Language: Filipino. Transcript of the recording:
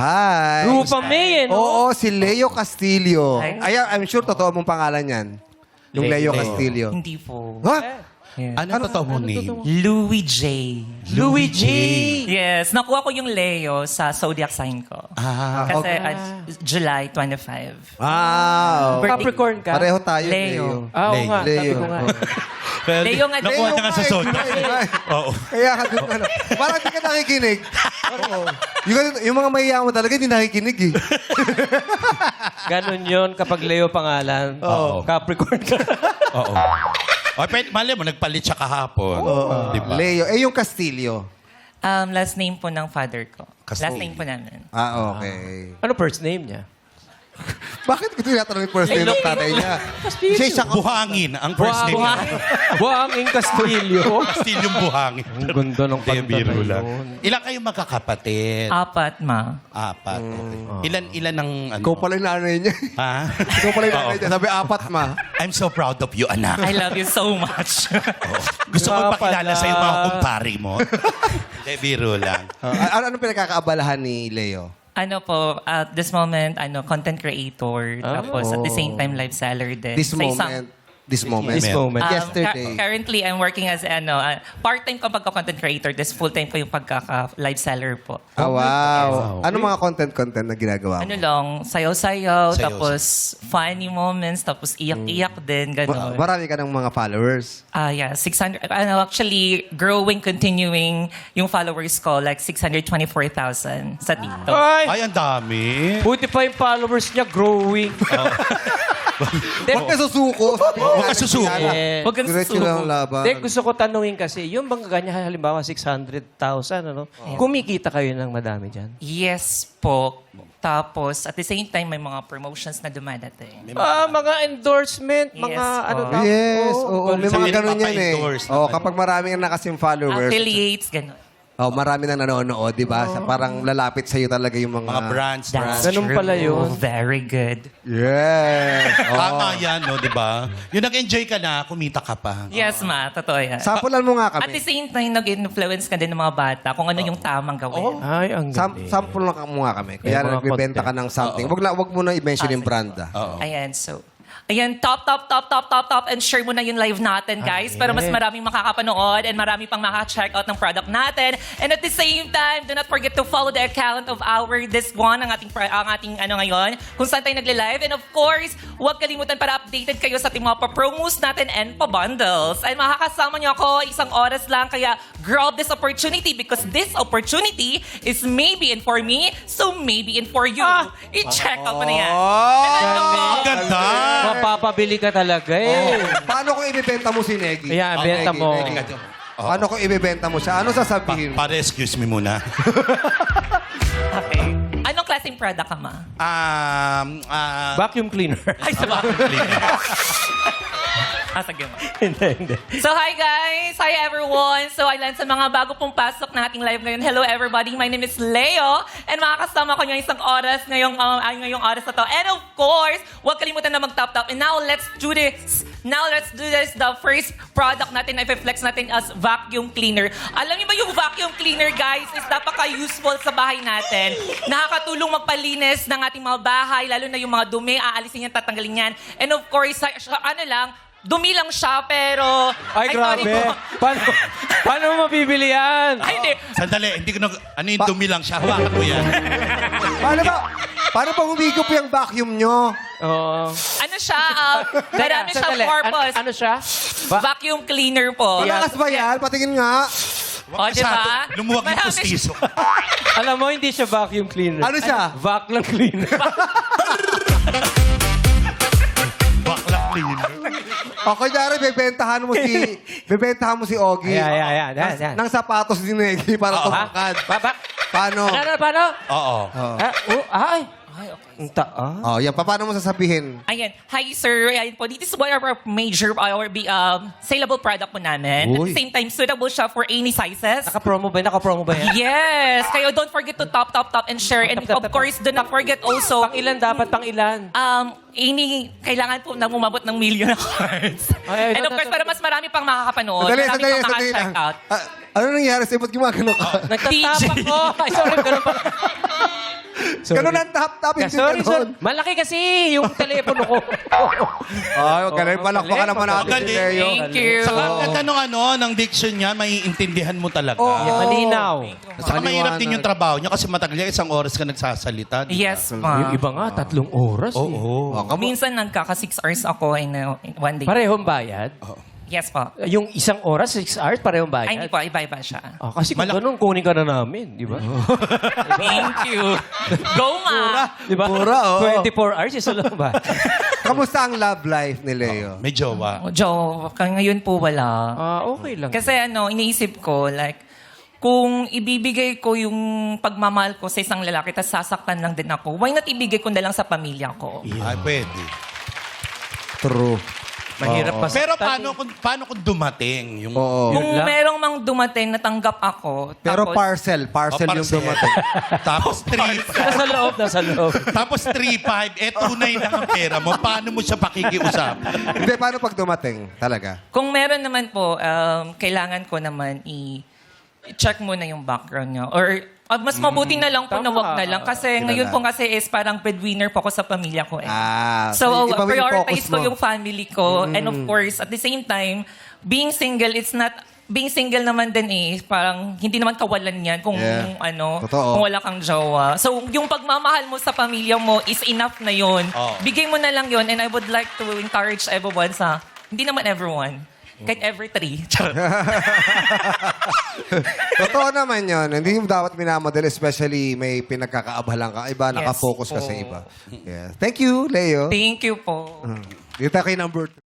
Hi. Rupa May, no? Oo, si Leo Castillo. Hi. Ay, I'm sure totoo mong pangalan yan. Yung Leo Castillo. Hindi po. Ha? Ano totoo mo name? Louis J. Louis J. Yes, nakuha ko yung Leo sa zodiac sign ko. Kasi July 25. Wow. Capricorn ka? Pareho tayo, Leo. Leo. Oo nga, sabi Leo. ko nga. Well, Leo nga- nakuha Leo niya nga sa nga, zodiac. eh. Oo. Kaya ka dun, ano. Parang di ka nakikinig. Oo. Yung mga mahiyaman talaga, hindi nakikinig eh. Ganon yun kapag Leo pangalan. Oo. Capricorn ka. Oo. O, pwede, mali mo, nagpalit siya kahapon. Di ba? Leo. Eh, yung Castillo. Last name po ng father ko. Castillo. Last name po namin. Ah, okay. Ano first name niya? Bakit ko tinatanong yung first name ng tatay niya? Siya Buhangin, ang first name niya. Buhangin Castillo. Castilyong Buhangin. Ang ganda ng kanta na Biro lang. yun. Ilan kayong magkakapatid? Apat, ma. Apat. Okay. Ilan ang ano? Ikaw pala yung nanay niya. Ha? Ikaw pala yung nanay niya. Sabi, apat ma. I'm so proud of you, anak. I love you so much. Gusto ko Nga ipakilala pala. sa yung mga kumpari mo. Hindi, biro lang. Ano pinagkakaabalahan ni Leo? Ano po, at this moment, content creator. Tapos at the same time, live seller din. This Sa isang- moment. This moment. This moment. Yesterday. Currently, I'm working as part-time ko pagka-content creator. This full-time ko yung pagkaka-live seller po. Ah, wow. Ano mga content na ginagawa mo? Ano lang, sayaw-sayaw, Sayaw. tapos funny moments, tapos iyak-iyak din, gano'n. Marami ka ng mga followers. Yeah, 600, actually, growing, continuing yung followers ko, like 624,000 sa TikTok. Ay! Ay, ang dami. Buti pa yung followers niya growing. Huwag ka susuko. Huwag ka susuko. Eh, Huwag kang Diretso lang ang laban. Hindi, gusto ko tanungin kasi, yung bang ganyan, halimbawa 600,000, ano? Kumikita kayo ng madami dyan? Yes po. Tapos, at the same time, may mga promotions na dumadating. Mga endorsement, Yes, mga po. ano ba? Yes, oo. May mga Sabi ganun nila, yan eh. papa-endorse na Oh, ganun. kapag marami na kasing followers. Affiliates, gano'n. Oh, marami na nanonood, di ba? Parang lalapit sa'yo talaga yung mga... Mga brands. That's Ganun true. pala yun. Very good. Yes. Oh. Tama yan, no, di ba? Yung nag-enjoy ka na, kumita ka pa. Yes, ma. Totoo yan. Sampulan mo nga At the kami. same time, nag-influence ka din ng mga bata kung ano yung tamang gawin. Ay, ang galing. Sample lang mo nga kami. Kaya Yung mga nagbibenta ka content. ng something. Wag mo na i-mention yung brand. Oo. Ayan, so... Ayan, top, and share mo na yung live natin, guys, para mas maraming makakapanood and marami pang maka-check out ng product natin. And at the same time, do not forget to follow the account of this one, ang ating ngayon, kung saan tayo nagle-live. And of course, huwag kalimutan para updated kayo sa ating mga pa-promos natin and pa-bundles. And makakasama niyo ako isang oras lang, kaya grab this opportunity because this opportunity is maybe in for me, so maybe in for you. I-check out mo na yan. And then, Ang ganda! Mapapabili ka talaga eh. Paano kung ibibenta mo si Negi? Ayan, benta mo. Negi. Paano kung ibibenta mo siya? Ano sasabihin mo? Para excuse me muna. Okay. Anong klaseng product ka, ma? Vacuum cleaner. Ay, sa sige, ma. Hindi. So, hi guys! Hi everyone! So, ayan sa mga bago pong pasok na ating live ngayon. Hello everybody! My name is Leo and makakasama ko ngayong isang oras ngayong oras na to. And of course, huwag kalimutan na mag-tap-tap. And now, let's do this. The first product natin na i-flex natin as vacuum cleaner. Alam niyo ba yung vacuum cleaner, guys, is napaka-useful sa bahay natin. Nakakatulong magpalinis ng ating mga bahay, lalo na yung mga dumi, aalisin yan, tatanggalin yan. And of course, dumi lang siya, pero... Ay, sorry grabe. po. Paano mo mabibili yan? Ay, hindi. Sandali, hindi ko na... Ano yung dumi lang siya? Bakit mo yan? Paano pa humigop yung vacuum nyo? Oo. Ano siya? Marami siya Sandali. purpose. Ano siya? Vacuum cleaner po. Malakas ba yan? Patingin nga. O, di ba? Lumuwag yung Marami pustiso. Alam mo, hindi siya vacuum cleaner. Ano siya? Vac lang cleaner. Bakla cleaner. O, kunyari, bebentahan mo si Ogie. Ayan. Ng sapatos ni Negi para tumangkad. Paano? Paano? Oo. Ay, ang taas. Oh, yan. Paano mo sasabihin? Ayan. Hi, sir. Ayan po. This is one of our major saleable product po namin. At Uy. the same time, suitable siya for any sizes. Naka-promo ba yan? Yes. Kaya don't forget to tap, and share. And of course, do not forget also, Pang ilan dapat? Pang ilan? kailangan po na umabot ng million na cards. Ay, And of course, para mas marami pang makakapanood. Sandali Marami pang lang. maka-check out. Ano nangyari sa'yo? Ba't gumagano ka? Nagtatapa ko. Ay, sorry. Ganun pa. Ganun ang tap-tap. Hindi Sorry, ganun. Malaki kasi yung telepono ko. Ay, ganun. Palakpakan naman natin si Magaling. Leo. Thank you. Saka ang ganda nung ng diction niya, may intindihan mo talaga. Malinaw. Saka mahirap din Maliwanag. yung trabaho niya kasi matagal niya, 1 oras ka nagsasalita. di ba? Yes, Yung ma. iba nga, 3 oras. eh. Oo. Minsan nagkaka 6 hours ako in one day. Parehong bayad. Yes po. Yung 1 oras, 6 hours, parehong bayad. Ay, hindi po. Iba-iba siya. Ah, kasi kung ganun, kunin ka na namin, di ba? Thank you. Go, ma. Di ba? Pura, oo. 24 hours, isa lang ba? Kamusta ang love life ni Leo? May jowa. Joe, ngayon po wala. Okay lang. Kasi iniisip ko, like, kung ibibigay ko yung pagmamahal ko sa isang lalaki, tapos sasaktan lang din ako, why not ibigay ko na lang sa pamilya ko? Ay, pwede. True. Mahirap pa. Pero paano kung dumating? Yung, Oo. Kung lang. merong mang dumating, natanggap ako. Pero tapos, parcel yung parcel. dumating. Tapos 3 Nasa loob. tapos 3-5, tunay lang ang pera mo. Paano mo siya pakikiusap? Hindi, paano pag dumating? Talaga? Kung meron naman po, kailangan ko naman i-check muna yung background niya. Or mas mabuti na lang po na Tama. wag na lang. Kasi ngayon po kasi is parang breadwinner po ako sa pamilya ko. So, iba mo yung prioritize focus ko mo. yung family ko. And of course, at the same time, being single, it's not... Being single naman din parang hindi naman kawalan yan kung Totoo. kung wala kang jowa. So, yung pagmamahal mo sa pamilya mo is enough na yun. Oh. Bigay mo na lang yun. And I would like to encourage everyone hindi naman everyone, kahit every 3. Charot. Totoo naman yun. Hindi mo dapat minamadali, especially may pinagkakaabalan ka. Iba, Yes nakafocus ka sa po. iba. Yeah. Thank you, Leo. Thank you po. Dito kay number 2.